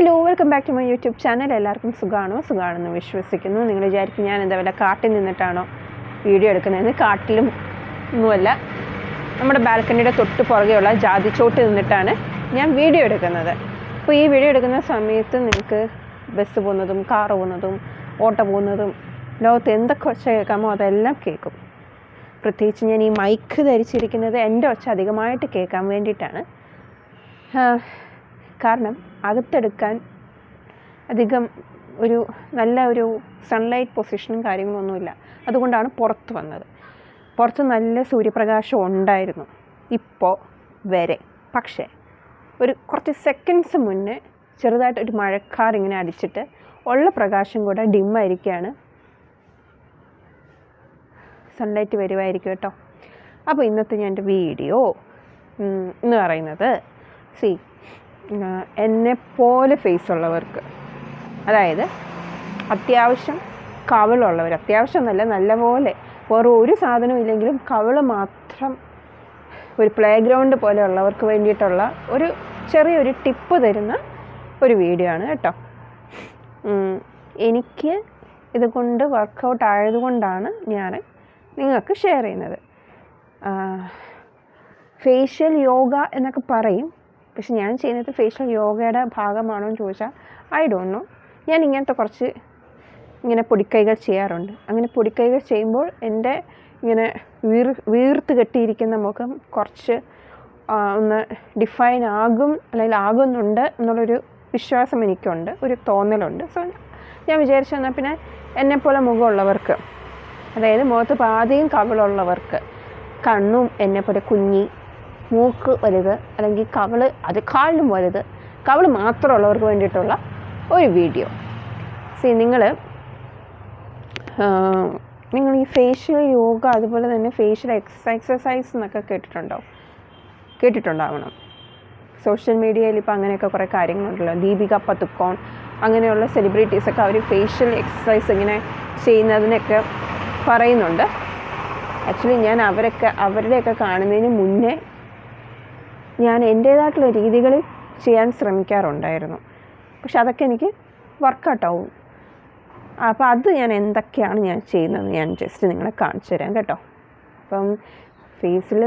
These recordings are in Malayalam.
Hello, welcome back to my YouTube channel. എല്ലാവർക്കും സുഖമാണെന്ന് വിശ്വസിക്കുന്നു. നിങ്ങൾ വിചാരിക്കും ഞാൻ എന്താ വല്ല കാട്ടിൽ നിന്നിട്ടാണോ വീഡിയോ എടുക്കുന്നതെന്ന്. കാട്ടിലും ഒന്നുമല്ല, നമ്മുടെ ബാൽക്കണിയുടെ തൊട്ട് പുറകെയുള്ള ജാതിച്ചോട്ട് നിന്നിട്ടാണ് ഞാൻ വീഡിയോ എടുക്കുന്നത്. അപ്പോൾ ഈ വീഡിയോ എടുക്കുന്ന സമയത്ത് നിങ്ങൾക്ക് ബസ് പോകുന്നതും കാറ് പോകുന്നതും ഓട്ടോ പോകുന്നതും ലോകത്ത് എന്തൊക്കെ ഒച്ച കേൾക്കാമോ അതെല്ലാം കേൾക്കും. പ്രത്യേകിച്ച് ഞാൻ ഈ മൈക്ക് ധരിച്ചിരിക്കുന്നത് എൻ്റെ ഒച്ച അധികമായിട്ട് കേൾക്കാൻ വേണ്ടിയിട്ടാണ്. കാരണം അകത്തെടുക്കാൻ അധികം നല്ല ഒരു സൺലൈറ്റ് പൊസിഷനും കാര്യങ്ങളൊന്നുമില്ല. അതുകൊണ്ടാണ് പുറത്ത് വന്നത്. പുറത്ത് നല്ല സൂര്യപ്രകാശം ഉണ്ടായിരുന്നു ഇപ്പോൾ വരെ. പക്ഷേ കുറച്ച് സെക്കൻഡ്സ് മുന്നേ ചെറുതായിട്ടൊരു മഴക്കാർ ഇങ്ങനെ അടിച്ചിട്ട് ഉള്ള പ്രകാശം കൂടെ ഡിമ്മായിരിക്കുകയാണ്. സൺലൈറ്റ് വരുമായിരിക്കും കേട്ടോ. അപ്പോൾ ഇന്നത്തെ ഞാൻ എൻ്റെ വീഡിയോ എന്ന് പറയുന്നത് എന്നെപ്പോലെ ഫേസ് ഉള്ളവർക്ക്, അതായത് അത്യാവശ്യം കവിളുള്ളവർ, അത്യാവശ്യം നല്ലപോലെ വേറെ ഒരു സാധനവും ഇല്ലെങ്കിലും കവിള് മാത്രം ഒരു പ്ലേ ഗ്രൗണ്ട് പോലെ ഉള്ളവർക്ക് വേണ്ടിയിട്ടുള്ള ഒരു ചെറിയൊരു ടിപ്പ് തരുന്ന ഒരു വീഡിയോ ആണ് കേട്ടോ. എനിക്ക് ഇതുകൊണ്ട് വർക്കൗട്ട് ആയതുകൊണ്ടാണ് ഞാൻ നിങ്ങൾക്ക് ഷെയർ ചെയ്യുന്നത്. ഫേഷ്യൽ യോഗ എന്നൊക്കെ പറയും, പക്ഷെ ഞാൻ ചെയ്യുന്നത് ഫേഷ്യൽ യോഗയുടെ ഭാഗമാണോ എന്ന് ചോദിച്ചാൽ ഐ ഡോണ്ട് നോ. ഞാൻ ഇങ്ങനത്തെ കുറച്ച് പൊടിക്കൈകൾ ചെയ്യാറുണ്ട്. അങ്ങനെ പൊടിക്കൈകൾ ചെയ്യുമ്പോൾ എൻ്റെ ഇങ്ങനെ വീർത്ത് കെട്ടിയിരിക്കുന്ന മുഖം കുറച്ച് ഒന്ന് ഡിഫൈൻ ആകും, അല്ലെങ്കിൽ ആകുന്നുണ്ട് എന്നുള്ളൊരു വിശ്വാസം എനിക്കുണ്ട്, ഒരു തോന്നലുണ്ട്. സോ ഞാൻ വിചാരിച്ചു എന്നാൽ പിന്നെ എന്നെപ്പോലെ മുഖമുള്ളവർക്ക്, അതായത് മുഖത്ത് പാതിയും കവിളുള്ളവർക്ക്, കണ്ണും എന്നെപ്പോലെ കുഞ്ഞി, മൂക്ക് വലുത്, അല്ലെങ്കിൽ കവിള് കാലിലും വലുത്, കവിള് മാത്രമുള്ളവർക്ക് വേണ്ടിയിട്ടുള്ള ഒരു വീഡിയോ. നിങ്ങൾ ഈ ഫേഷ്യൽ യോഗ അതുപോലെ തന്നെ ഫേഷ്യൽ എക്സസൈസ് എന്നൊക്കെ കേട്ടിട്ടുണ്ടാവണം. സോഷ്യൽ മീഡിയയിൽ ഇപ്പോൾ അങ്ങനെയൊക്കെ കുറേ കാര്യങ്ങളുണ്ടല്ലോ. ദീപിക പതുക്കോൺ അങ്ങനെയുള്ള സെലിബ്രിറ്റീസൊക്കെ അവർ ഫേഷ്യൽ എക്സസൈസ് ഇങ്ങനെ ചെയ്യുന്നതിനൊക്കെ പറയുന്നുണ്ട്. ആക്ച്വലി ഞാൻ അവരുടെയൊക്കെ കാണുന്നതിന് മുന്നേ ഞാൻ എൻ്റേതായിട്ടുള്ള രീതികളിൽ ചെയ്യാൻ ശ്രമിക്കാറുണ്ടായിരുന്നു. പക്ഷെ അതൊക്കെ എനിക്ക് വർക്കൗട്ടാവും. അപ്പോൾ അത് ഞാൻ എന്തൊക്കെയാണ് ഞാൻ ചെയ്യുന്നത് ഞാൻ ജസ്റ്റ് നിങ്ങളെ കാണിച്ചു തരാം കേട്ടോ. അപ്പം ഫേസിൽ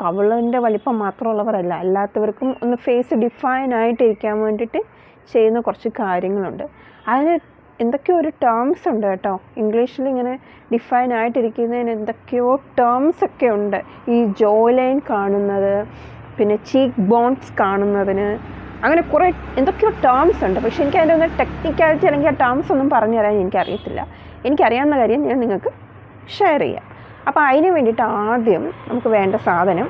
കവിളിൻ്റെ വലിപ്പം മാത്രമുള്ളവരല്ല, അല്ലാത്തവർക്കും ഒന്ന് ഫേസ് ഡിഫൈൻ ആയിട്ടിരിക്കാൻ വേണ്ടിയിട്ട് ചെയ്യുന്ന കുറച്ച് കാര്യങ്ങളുണ്ട്. അതിന് എന്തൊക്കെയോ ഒരു ടേംസ് ഉണ്ട് കേട്ടോ. ഇംഗ്ലീഷിൽ ഇങ്ങനെ ഡിഫൈൻ ആയിട്ടിരിക്കുന്നതിന് എന്തൊക്കെയോ ടേംസ് ഒക്കെ ഉണ്ട്. ഈ ജോ ലൈൻ കാണുന്നത്, പിന്നെ ചീക്ക് ബോൺസ് കാണുന്നതിന്, അങ്ങനെ കുറേ എന്തൊക്കെയോ ടേംസ് ഉണ്ട്. പക്ഷേ എനിക്ക് അതിൻ്റെ ഒന്ന് ടെക്നിക്കാലിറ്റി അല്ലെങ്കിൽ ആ ടേംസ് ഒന്നും പറഞ്ഞു തരാൻ എനിക്കറിയത്തില്ല. എനിക്കറിയാവുന്ന കാര്യം ഞാൻ നിങ്ങൾക്ക് ഷെയർ ചെയ്യാം. അപ്പോൾ അതിന് വേണ്ടിയിട്ട് ആദ്യം നമുക്ക് വേണ്ട സാധനം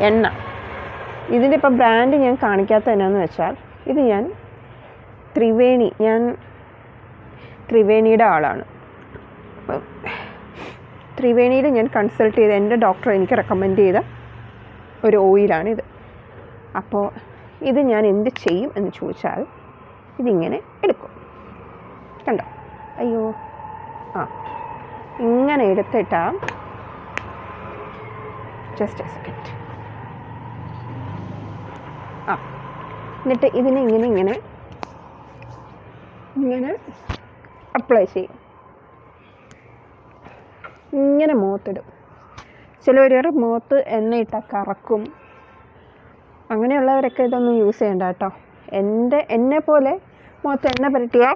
എണ്ണ. ഇതിൻ്റെ ഇപ്പോൾ ബ്രാൻഡ് ഞാൻ കാണിക്കാത്ത എന്നാന്ന് വെച്ചാൽ, ഇത് ഞാൻ ത്രിവേണിയുടെ ആളാണ്. അപ്പം ത്രിവേണിയിൽ ഞാൻ കൺസൾട്ട് ചെയ്ത എൻ്റെ ഡോക്ടർ എനിക്ക് റെക്കമെൻഡ് ചെയ്ത ഒരു ഓയിലാണിത്. അപ്പോൾ ഇത് ഞാൻ എന്ത് ചെയ്യും എന്ന് ചോദിച്ചാൽ, ഇതിങ്ങനെ എടുക്കും. കണ്ടോ? അയ്യോ, ഇങ്ങനെ എടുത്തിട്ടാ ജസ്റ്റ് എ സെക്കൻഡ്. എന്നിട്ട് ഇതിനെ ഇങ്ങനെ അപ്ലൈ ചെയ്യും. ഇങ്ങനെ മുഖത്തിടും. ചിലവർ മുഖത്ത് എണ്ണയിട്ടാൽ കറക്കും. അങ്ങനെയുള്ളവരൊക്കെ ഇതൊന്നും യൂസ് ചെയ്യണ്ട കേട്ടോ. എന്നെപ്പോലെ മുഖത്ത് എണ്ണ പുരട്ടിയാൽ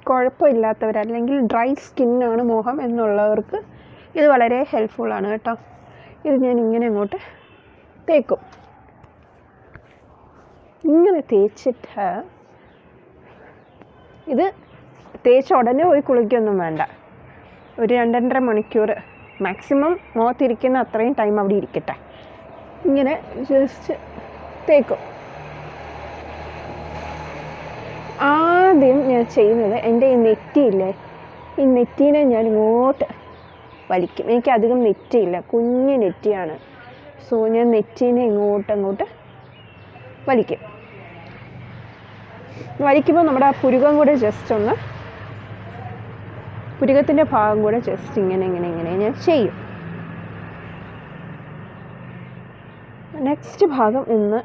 കുഴപ്പമില്ലാത്തവർ, അല്ലെങ്കിൽ ഡ്രൈ സ്കിന്നാണ് മുഖം എന്നുള്ളവർക്ക് ഇത് വളരെ ഹെൽപ്ഫുള്ളാണ് കേട്ടോ. ഇത് ഞാൻ ഇങ്ങനെ അങ്ങോട്ട് തേക്കും. ഇങ്ങനെ തേച്ചിട്ട് ഇത് തേച്ച് ഉടനെ പോയി കുളിക്കൊന്നും വേണ്ട. ഒരു 2-2.5 മണിക്കൂർ മാക്സിമം മുഖത്തിരിക്കുന്ന അത്രയും ടൈം അവിടെ ഇരിക്കട്ടെ. ഇങ്ങനെ ജസ്റ്റ് തേക്കും. ആദ്യം ഞാൻ ചെയ്യുന്നത് എൻ്റെ ഈ നെറ്റിയില്ലേ, ഈ നെറ്റീനെ ഞാൻ ഇങ്ങോട്ട് വലിക്കും. എനിക്കധികം നെറ്റിയില്ല, കുഞ്ഞ് നെറ്റിയാണ്. സോ ഞാൻ നെറ്റീനെ ഇങ്ങോട്ട് വലിക്കും. വലിക്കുമ്പോൾ നമ്മുടെ ആ പുരുകം കൂടെ പുരുകത്തിൻ്റെ ഭാഗം കൂടെ ജസ്റ്റ് ഇങ്ങനെ ഞാൻ ചെയ്യും. നെക്സ്റ്റ് ഭാഗം ഇന്ന്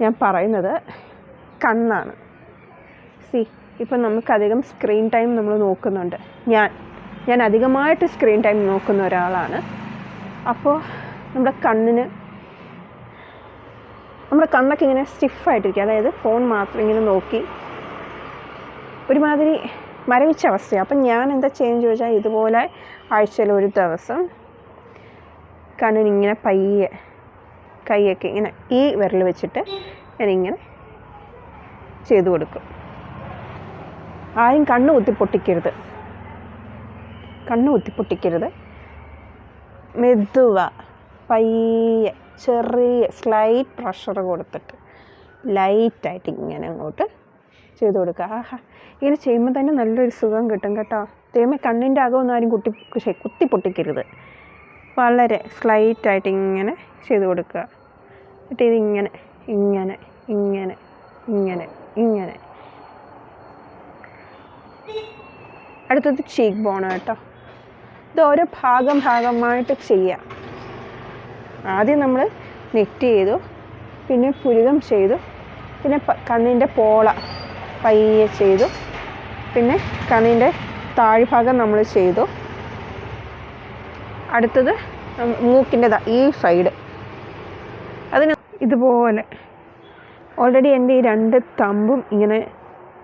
ഞാൻ പറയുന്നത് കണ്ണാണ്. ഇപ്പം നമുക്കധികം സ്ക്രീൻ ടൈം നമ്മൾ നോക്കുന്നുണ്ട്. ഞാൻ അധികമായിട്ട് സ്ക്രീൻ ടൈം നോക്കുന്ന ഒരാളാണ്. അപ്പോൾ നമ്മുടെ കണ്ണൊക്കെ ഇങ്ങനെ സ്റ്റിഫായിട്ടിരിക്കും. അതായത് ഫോൺ മാത്രം ഇങ്ങനെ നോക്കി ഒരുമാതിരി മരവിച്ച അവസ്ഥയാണ്. അപ്പം ഞാൻ എന്താ ചെയ്യുന്നത് ചോദിച്ചാൽ, ഇതുപോലെ ആഴ്ചയിൽ ഒരു ദിവസം കണ്ണിനിങ്ങനെ പയ്യെ കൈയൊക്കെ ഇങ്ങനെ ഈ വിരൽ വെച്ചിട്ട് ഞാനിങ്ങനെ ചെയ്തു കൊടുക്കും. ആരും കണ്ണ് കുത്തിപ്പൊട്ടിക്കരുത്. മെതുവ പയ്യെ ചെറിയ സ്ലൈറ്റ് പ്രഷർ കൊടുത്തിട്ട് ലൈറ്റായിട്ട് ഇങ്ങനെ അങ്ങോട്ട് ചെയ്ത് കൊടുക്കുക. ഇങ്ങനെ ചെയ്യുമ്പോൾ തന്നെ നല്ലൊരു സുഖം കിട്ടും കേട്ടോ. ദൈവമേ, കണ്ണിൻ്റെ അകമൊന്നും ആരും കുത്തിപ്പൊട്ടിക്കരുത്. വളരെ സ്ലൈറ്റായിട്ട് ഇങ്ങനെ ചെയ്ത് കൊടുക്കുക. എന്നിട്ട് ഇതിങ്ങനെ ഇങ്ങനെ ഇങ്ങനെ ഇങ്ങനെ ഇങ്ങനെ. അടുത്തത് ചീക്ക് ബോൺ കേട്ടോ. ഇത് ഓരോ ഭാഗമായിട്ട് ചെയ്യാം. ആദ്യം നമ്മൾ നെറ്റ് ചെയ്തു, പിന്നെ പുരുകം ചെയ്തു, പിന്നെ കണ്ണിൻ്റെ പോള പയ്യെ ചെയ്തു, പിന്നെ കണ്ണിൻ്റെ താഴ്ഭാഗം നമ്മൾ ചെയ്തു. അടുത്തത് മൂക്കിൻ്റെ ഈ സൈഡ്. അതിന് ഇതുപോലെ ഓൾറെഡി എൻ്റെ ഈ 2 തമ്പും ഇങ്ങനെ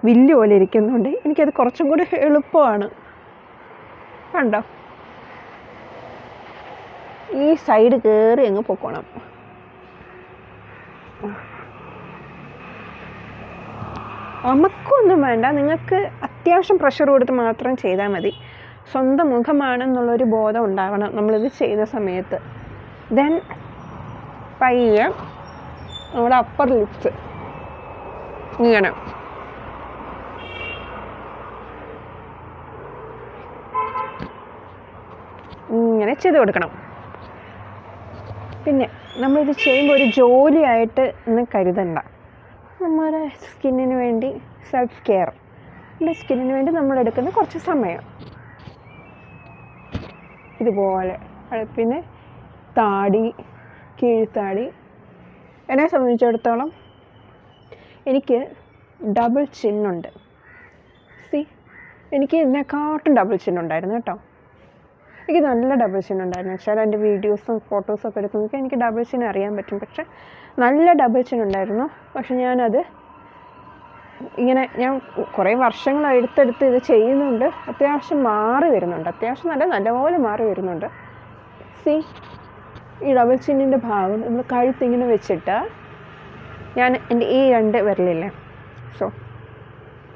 വില്ല് പോലെ ഇരിക്കുന്നുണ്ട്. എനിക്കത് കുറച്ചും കൂടി എളുപ്പമാണ്. കണ്ടോ, ഈ സൈഡ് കയറി അങ്ങ് പൊക്കോണം. അമക്കൊന്നും വേണ്ട. നിങ്ങൾക്ക് അത്യാവശ്യം പ്രഷർ കൊടുത്ത് മാത്രം ചെയ്താൽ മതി. സ്വന്തം മുഖമാണെന്നുള്ളൊരു ബോധം ഉണ്ടാവണം നമ്മളിത് ചെയ്ത സമയത്ത്. ദെൻ പയ്യെ നമ്മുടെ അപ്പർ ലിപ്സ് ഇങ്ങനെ ചെയ്ത് കൊടുക്കണം. പിന്നെ നമ്മളിത് ചെയ്യുമ്പോൾ ഒരു ജോലിയായിട്ട് ഒന്നും കരുതണ്ട. നമ്മുടെ സ്കിന്നിന് വേണ്ടി സെൽഫ് കെയർ, നമ്മുടെ സ്കിന്നിന് വേണ്ടി നമ്മളെടുക്കുന്ന കുറച്ച് സമയം. ഇതുപോലെ. പിന്നെ താടി, കീഴ്ത്താടി. എന്നെ സംബന്ധിച്ചിടത്തോളം എനിക്ക് ഡബിൾ ചിന്നുണ്ട്. എനിക്ക് ഇതിനെക്കാട്ടും ഡബിൾ ചിന്നുണ്ടായിരുന്നു കേട്ടോ. എനിക്ക് നല്ല ഡബിൾ ചിൻ ഉണ്ടായിരുന്നു. വെച്ചാൽ എൻ്റെ വീഡിയോസും ഫോട്ടോസൊക്കെ എടുക്കുമ്പോൾ എനിക്ക് ഡബിൾ ചിൻ അറിയാൻ പറ്റും. പക്ഷെ നല്ല ഡബിൾ ചിൻ ഉണ്ടായിരുന്നു. പക്ഷെ ഞാനത് ഞാൻ കുറേ വർഷങ്ങൾ എടുത്തെടുത്ത് ഇത് ചെയ്യുന്നുണ്ട്. അത്യാവശ്യം മാറി വരുന്നുണ്ട്. അത്യാവശ്യം നല്ലപോലെ മാറി വരുന്നുണ്ട്. ഈ ഡബിൾ ചിന്നിൻ്റെ ഭാഗം നമ്മൾ കഴുത്തിങ്ങനെ വെച്ചിട്ട് ഞാൻ എൻ്റെ ഈ 2 വിരലില്ലേ,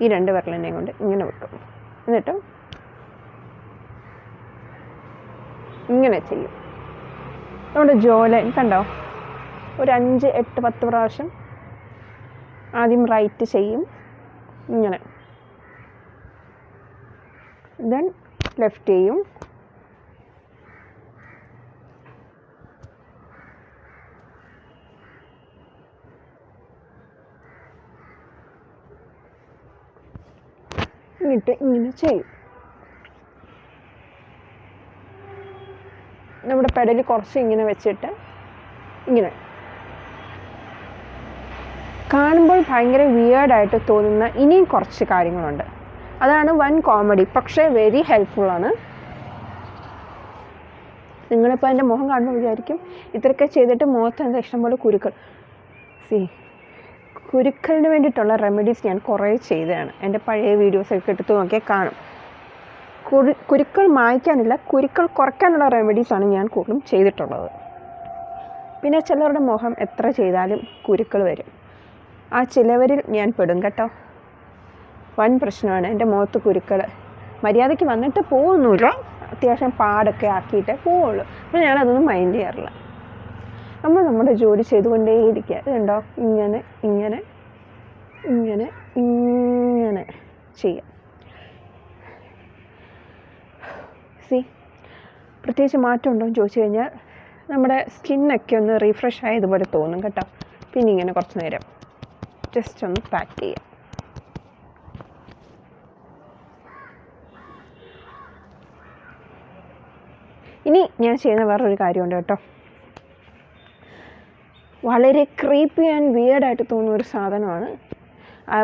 ഈ 2 വിരലിനെയും കൊണ്ട് ഇങ്ങനെ വെക്കും. എന്നിട്ട് ഇങ്ങനെ ചെയ്യും. നമ്മുടെ ജോ ലൈൻ കണ്ടോ, ഒരു 5, 8, 10 പ്രാവശ്യം ആദ്യം റൈറ്റ് ചെയ്യും ഇങ്ങനെ, ദെൻ ലെഫ്റ്റ് ചെയ്യും, എന്നിട്ട് ഇങ്ങനെ ചെയ്യും. നമ്മുടെ പെടൽ കുറച്ച് ഇങ്ങനെ വെച്ചിട്ട് ഇങ്ങനെ. കാണുമ്പോൾ ഭയങ്കര വിയേർഡായിട്ട് തോന്നുന്ന ഇനിയും കുറച്ച് കാര്യങ്ങളുണ്ട്. അതാണ് വൻ കോമഡി, പക്ഷേ വെരി ഹെൽപ്ഫുള്ളാണ്. നിങ്ങളിപ്പോൾ എൻ്റെ മുഖം കാണുമ്പോൾ വിചാരിക്കും ഇത്രയൊക്കെ ചെയ്തിട്ട് മുഖത്ത് എന്താ ഇഷ്ടംപോലെ കുരുക്കൾ. കുരുക്കളിന് വേണ്ടിയിട്ടുള്ള റെമഡീസ് ഞാൻ കുറേ ചെയ്തതാണ്. എൻ്റെ പഴയ വീഡിയോസൊക്കെ എടുത്ത് നോക്കിയാൽ കാണും. കുരുക്കൾ മായ്ക്കാനില്ല, കുരുക്കൾ കുറയ്ക്കാനുള്ള റെമഡീസാണ് ഞാൻ കൂടുതലും ചെയ്തിട്ടുള്ളത്. പിന്നെ ചിലരുടെ മുഖം എത്ര ചെയ്താലും കുരുക്കൾ വരും. ആ ചിലവരിൽ ഞാൻ പെടും കേട്ടോ. വൻ പ്രശ്നമാണ് എൻ്റെ മുഖത്ത് കുരുക്കൾ. മര്യാദയ്ക്ക് വന്നിട്ട് പോകുന്നില്ല, അത്യാവശ്യം പാടൊക്കെ ആക്കിയിട്ടേ പോവുള്ളൂ. അപ്പോൾ ഞാനതൊന്നും മൈൻഡ് ചെയ്യാറില്ല. നമ്മൾ നമ്മുടെ ജോലി ചെയ്തുകൊണ്ടേയിരിക്കുക. ഇതുണ്ടോ, ഇങ്ങനെ ഇങ്ങനെ ഇങ്ങനെ ഇങ്ങനെ ചെയ്യാം. പ്രത്യേകിച്ച് മാറ്റം ഉണ്ടോ എന്ന് ചോദിച്ചു കഴിഞ്ഞാൽ നമ്മുടെ സ്കിന്നൊക്കെ ഒന്ന് റീഫ്രഷ് ആയതുപോലെ തോന്നും കേട്ടോ. പിന്നെ ഇങ്ങനെ കുറച്ച് നേരം ജസ്റ്റ് ഒന്ന് പാക്ക് ചെയ്യാം. ഇനി ഞാൻ ചെയ്യുന്ന വേറൊരു കാര്യമുണ്ട് കേട്ടോ. വളരെ ക്രീപ്പി ആൻഡ് വിയർഡായിട്ട് തോന്നുന്ന ഒരു സാധനമാണ്.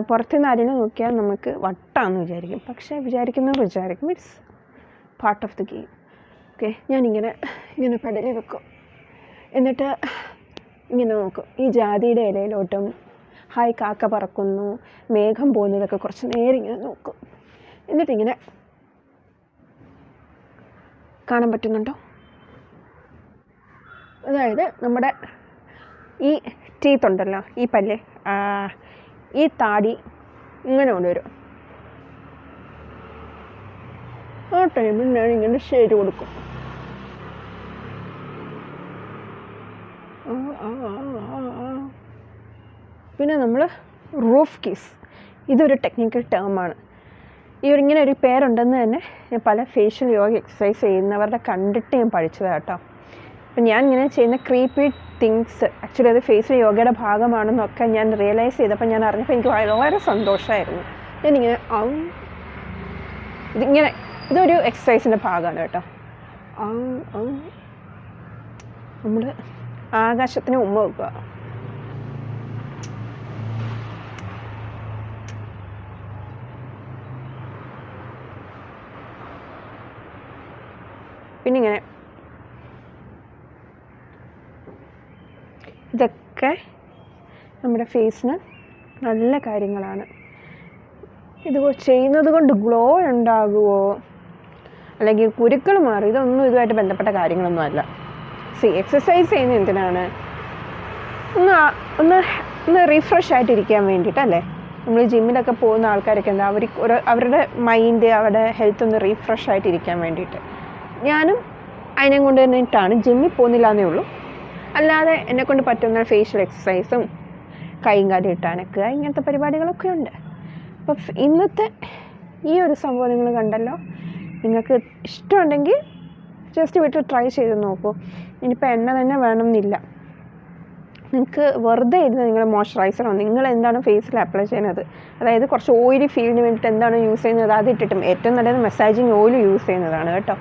പുറത്തുനിന്ന് ആരെങ്കിലും നോക്കിയാൽ നമുക്ക് വട്ടാന്ന് വിചാരിക്കും, പക്ഷേ വിചാരിക്കും it's part of the game. Okay, ഞാനിങ്ങനെ പെടലി വെക്കും, എന്നിട്ട് ഇങ്ങനെ നോക്കും. ഈ ജാതിയുടെ ഇലയിലോട്ടും ഹായ് കാക്ക പറക്കുന്നു, മേഘം പോകുന്നതൊക്കെ കുറച്ച് നേരം ഇങ്ങനെ നോക്കും. എന്നിട്ടിങ്ങനെ കാണാൻ പറ്റുന്നുണ്ടോ? അതായത് നമ്മുടെ ഈ ടീത്ത് ഉണ്ടല്ലോ, ഈ പല്ല്, ഈ താടി ഇങ്ങനെ കൊണ്ടുവരും. ആ ടൈമിൽ ഞാൻ ഇങ്ങനെ ഷെയ്ഡ് കൊടുക്കും. പിന്നെ നമ്മൾ റൂഫ് കിസ്, ഇതൊരു ടെക്നിക്കൽ ടേമാണ്. ഇങ്ങനെ ഒരു പേരുണ്ടെന്ന് തന്നെ ഞാൻ പല ഫേഷ്യൽ യോഗ എക്സസൈസ് ചെയ്യുന്നവരുടെ കണ്ടിട്ട് ഞാൻ പഠിച്ചതാണ് കേട്ടോ. അപ്പം ഞാൻ ഇങ്ങനെ ചെയ്യുന്ന ക്രീപ്പി തിങ്സ് ആക്ച്വലി അത് ഫേഷ്യൽ യോഗയുടെ ഭാഗമാണെന്നൊക്കെ ഞാൻ റിയലൈസ് ചെയ്തപ്പോൾ ഞാൻ അറിഞ്ഞപ്പോൾ എനിക്ക് വളരെ സന്തോഷമായിരുന്നു. ഞാനിങ്ങനെ ഇതൊരു എക്സസൈസിൻ്റെ ഭാഗമാണ് കേട്ടോ. നമ്മൾ ആകാശത്തിന് ഉമ്മ വെക്കുക. പിന്നെ ഇങ്ങനെ ഇതൊക്കെ നമ്മുടെ ഫേസിന് നല്ല കാര്യങ്ങളാണ്. ഇത് ചെയ്യുന്നത് കൊണ്ട് ഗ്ലോ ഉണ്ടാകുമോ അല്ലെങ്കിൽ കുരുക്കൾ മാറി, ഇതൊന്നും ഇതുമായിട്ട് ബന്ധപ്പെട്ട കാര്യങ്ങളൊന്നും അല്ല. എക്സസൈസ് ചെയ്യുന്നത് എന്തിനാണ്? ഒന്ന് റീഫ്രഷ് ആയിട്ടിരിക്കാൻ വേണ്ടിയിട്ടല്ലേ. നമ്മൾ ജിമ്മിലൊക്കെ പോകുന്ന ആൾക്കാരൊക്കെ എന്താ, അവരുടെ മൈൻഡ്, അവരുടെ ഹെൽത്ത് ഒന്ന് റീഫ്രഷ് ആയിട്ടിരിക്കാൻ വേണ്ടിയിട്ട്. ഞാനും അതിനെ കൊണ്ട് തന്നിട്ടാണ് ജിമ്മിൽ പോകുന്നില്ല എന്നേ ഉള്ളൂ. അല്ലാതെ എന്നെക്കൊണ്ട് പറ്റുന്ന ഫേഷ്യൽ എക്സസൈസും കൈയും കാലും ഇട്ടാനൊക്കെ ഇങ്ങനത്തെ പരിപാടികളൊക്കെ ഉണ്ട്. അപ്പം ഇന്നത്തെ ഈ ഒരു സംഭവം നിങ്ങൾ കണ്ടല്ലോ. നിങ്ങൾക്ക് ഇഷ്ടമുണ്ടെങ്കിൽ ജസ്റ്റ് വീട്ടിൽ ട്രൈ ചെയ്ത് നോക്കൂ. ഇനിയിപ്പോൾ എണ്ണ തന്നെ വേണമെന്നില്ല. നിങ്ങൾക്ക് വെറുതെ ഇരുന്ന് നിങ്ങൾ മോയ്സ്ചറൈസറോ നിങ്ങൾ എന്താണ് ഫേസിൽ അപ്ലൈ ചെയ്യുന്നത്, അതായത് കുറച്ച് ഓയിലി ഫീലിന് വേണ്ടിയിട്ട് എന്താണ് യൂസ് ചെയ്യുന്നത് അതിട്ടിട്ടും ഏറ്റവും നല്ലത് മസാജിങ് ഓയിൽ യൂസ് ചെയ്യുന്നതാണ് കേട്ടോ.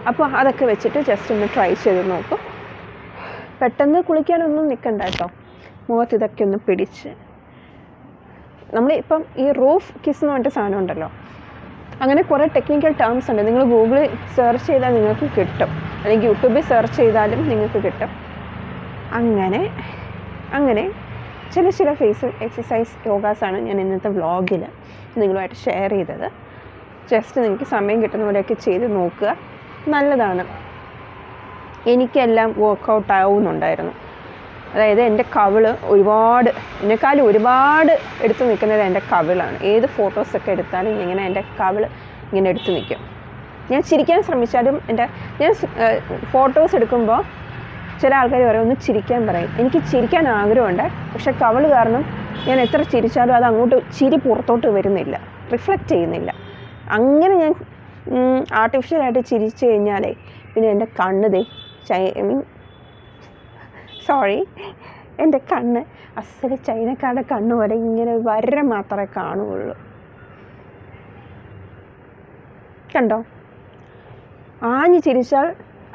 അപ്പോൾ അതൊക്കെ വെച്ചിട്ട് ജസ്റ്റ് ഒന്ന് ട്രൈ ചെയ്ത് നോക്കും. പെട്ടെന്ന് കുളിക്കാനൊന്നും നിൽക്കണ്ട കേട്ടോ. മുഖത്ത് ഇതൊക്കെ ഒന്ന് പിടിച്ച് നമ്മൾ ഇപ്പം ഈ റൂഫ് കിസ് എന്ന് പറഞ്ഞിട്ട് സാധനം ഉണ്ടല്ലോ, അങ്ങനെ കുറേ ടെക്നിക്കൽ ടേംസ് ഉണ്ട്. നിങ്ങൾ ഗൂഗിളിൽ സെർച്ച് ചെയ്താൽ നിങ്ങൾക്ക് കിട്ടും, അല്ലെങ്കിൽ യൂട്യൂബിൽ സെർച്ച് ചെയ്താലും നിങ്ങൾക്ക് കിട്ടും. അങ്ങനെ ചില ഫേസ് എക്സസൈസ് യോഗാസാണ് ഞാൻ ഇന്നത്തെ വ്ളോഗിൽ നിങ്ങളുമായിട്ട് ഷെയർ ചെയ്തത്. ജസ്റ്റ് നിങ്ങൾക്ക് സമയം കിട്ടുന്ന പോലെയൊക്കെ ചെയ്ത് നോക്കുക, നല്ലതാണ്. എനിക്കെല്ലാം വർക്കൗട്ട് ആവുന്നുണ്ടായിരുന്നു. അതായത് എൻ്റെ കവിള് എന്നെക്കാളും ഒരുപാട് എടുത്ത് നിൽക്കുന്നത് എൻ്റെ കവിളാണ്. ഏത് ഫോട്ടോസൊക്കെ എടുത്താലും ഇങ്ങനെ എൻ്റെ കവിള് ഇങ്ങനെ എടുത്ത് നിൽക്കും. ഞാൻ ചിരിക്കാൻ ശ്രമിച്ചാലും ഞാൻ ഫോട്ടോസ് എടുക്കുമ്പോൾ ചില ആൾക്കാർ പറയും ഒന്ന് ചിരിക്കാൻ പറയും. എനിക്ക് ചിരിക്കാൻ ആഗ്രഹമുണ്ട്, പക്ഷെ കവിള് കാരണം ഞാൻ എത്ര ചിരിച്ചാലും അത് അങ്ങോട്ട് ചിരി പുറത്തോട്ട് വരുന്നില്ല, റിഫ്ലക്റ്റ് ചെയ്യുന്നില്ല. അങ്ങനെ ഞാൻ ആർട്ടിഫിഷ്യലായിട്ട് ചിരിച്ചു കഴിഞ്ഞാലേ പിന്നെ എൻ്റെ കണ്ണ് എൻ്റെ കണ്ണ് അസല് ചൈനക്കാരുടെ കണ്ണ് പോലെ ഇങ്ങനെ വര മാത്രമേ കാണുകയുള്ളൂ. കണ്ടോ? ആഞ്ഞ് ചിരിച്ചാൽ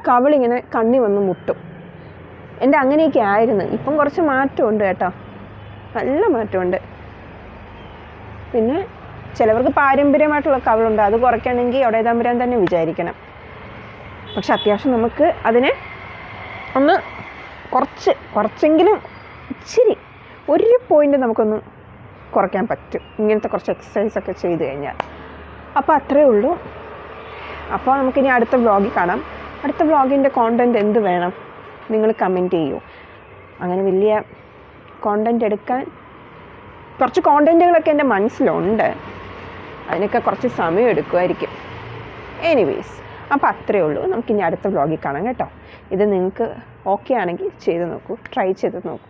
കവിളിങ്ങനെ കണ്ണി വന്ന് മുട്ടും. എൻ്റെ അങ്ങനെയൊക്കെ ആയിരുന്നു. ഇപ്പം കുറച്ച് മാറ്റമുണ്ട് കേട്ടോ, നല്ല മാറ്റമുണ്ട്. പിന്നെ ചിലവർക്ക് പാരമ്പര്യമായിട്ടുള്ള കവിളുണ്ട്, അത് കുറയ്ക്കണമെങ്കിൽ അവിടെ തമ്പുരാൻ തന്നെ വിചാരിക്കണം. പക്ഷെ അത്യാവശ്യം നമുക്ക് അതിനെ ഒന്ന് കുറച്ചെങ്കിലും ഇച്ചിരി ഒരു പോയിൻ്റ് നമുക്കൊന്ന് കുറയ്ക്കാൻ പറ്റും ഇങ്ങനത്തെ കുറച്ച് എക്സസൈസൊക്കെ ചെയ്ത് കഴിഞ്ഞാൽ. അപ്പോൾ അത്രയേ ഉള്ളൂ. അപ്പോൾ നമുക്കിനി അടുത്ത വ്ളോഗിൽ കാണാം. അടുത്ത വ്ളോഗിൻ്റെ കോണ്ടൻറ്റ് എന്ത് വേണം നിങ്ങൾ കമൻറ്റ് ചെയ്യൂ. അങ്ങനെ വലിയ കോണ്ടൻറ്റ് എടുക്കാൻ കുറച്ച് കോണ്ടൻറ്റുകളൊക്കെ എൻ്റെ മനസ്സിലുണ്ട്, അതിനൊക്കെ കുറച്ച് സമയം എടുക്കുമായിരിക്കും. എനിവേസ്, അപ്പോൾ അത്രയേ ഉള്ളൂ. നമുക്കിനി അടുത്ത വ്ളോഗിൽ കാണാം കേട്ടോ. ഇത് നിങ്ങൾക്ക് ഓക്കെ ആണെങ്കിൽ ചെയ്ത് നോക്കൂ, ട്രൈ ചെയ്ത് നോക്കൂ.